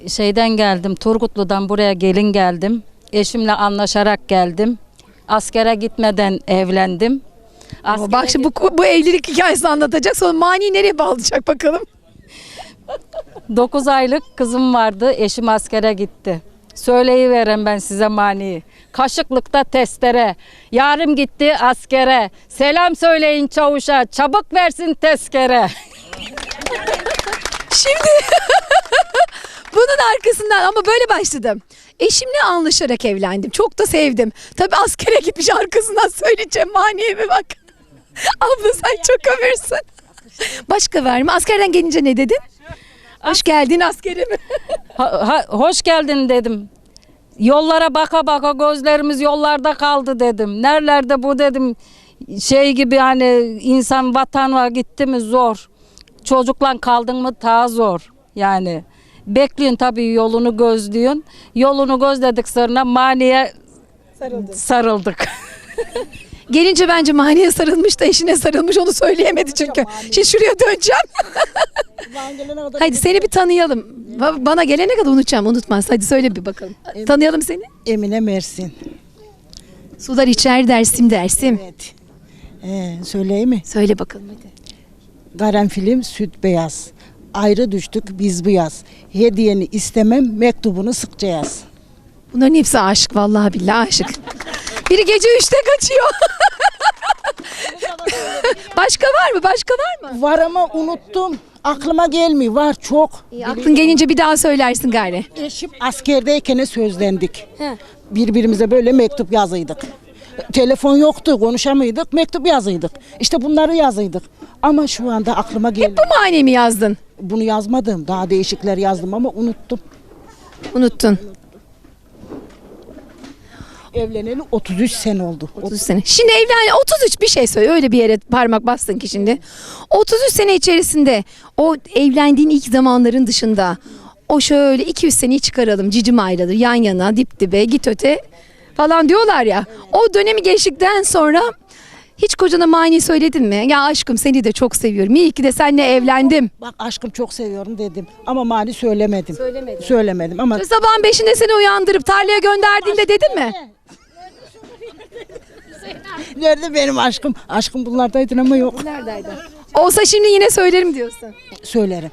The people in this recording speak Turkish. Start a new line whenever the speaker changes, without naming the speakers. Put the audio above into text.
şeyden geldim, Turgutlu'dan buraya gelin geldim. Eşimle anlaşarak geldim. Askere gitmeden evlendim.
Ama bak şimdi bu evlilik hikayesini anlatacak. Sonra mani nereye bağlayacak bakalım.
9 aylık kızım vardı, eşim askere gitti. Söyleyiverem ben size maniyi. Kaşıklıkta testere, yarım gitti askere. Selam söyleyin çavuşa, çabuk versin tezkere.
Şimdi bunun arkasından ama böyle başladım. Eşimle anlaşarak evlendim. Çok da sevdim. Tabii askere gitmiş, arkasından söyleyeceğim maniye bir bak. Abla sen çok ömürsün. Başka var mı? Askerden gelince ne dedin? Hoş geldin askerime.
Hoş geldin dedim. Yollara baka baka gözlerimiz yollarda kaldı dedim. Nerelerde bu dedim. Şey gibi hani insan vatana gitti mi zor. Çocukla kaldın mı daha zor. Yani bekliyorsun tabii, yolunu gözlüyorsun. Yolunu gözledik sonra maniye sarıldık.
Gelince bence maniye sarılmış da eşine sarılmış, onu söyleyemedi çünkü. Şimdi şuraya döneceğim. Hadi seni bir tanıyalım. Bana gelene kadar unutacağım, unutmaz. Hadi söyle bir bakalım. Tanıyalım seni.
Emine Mersin.
Sular içer Dersim Dersim.
Evet. Söyleyeyim mi?
Söyle bakalım hadi.
Karanfilim süt beyaz. Ayrı düştük biz bu yaz. Hediyeni istemem, mektubunu sıkça yaz.
Bunların hepsi aşık, vallahi billahi aşık. Biri gece 3'te kaçıyor. Başka var mı? Başka var mı?
Var ama unuttum. Aklıma gelmiyor. Var çok.
Aklın gelince bir daha söylersin gari.
Eşim askerdeyken sözlendik. Birbirimize böyle mektup yazıydık. Telefon yoktu, konuşamıyorduk, mektup yazıydık. İşte bunları yazıydık. Ama şu anda aklıma geldi.
Bu mani mi yazdın?
Bunu yazmadım. Daha değişikler yazdım ama unuttum.
Unuttun.
Evleneli 33 sene oldu.
30 sene. Şimdi evlen 33 bir şey söyle. Öyle bir yere parmak bastın ki şimdi. 33 sene içerisinde o evlendiğin ilk zamanların dışında o şöyle 200 seneyi çıkaralım. Cicim ayrılır, yan yana, dip dibe, git öte falan diyorlar ya. O dönemi geçtikten sonra hiç kocana mani söyledin mi? Ya aşkım seni de çok seviyorum. İyi ki de seninle evlendim.
Bak aşkım çok seviyorum dedim ama mani söylemedim.
Söylemedin.
Söylemedim ama
Sabahın 5'inde seni uyandırıp tarlaya gönderdiğinde dedin mi?
nerede benim aşkım? Aşkım bunlardaydın ama yok.
Neredeydi? Olsa şimdi yine söylerim diyorsun.
Söylerim.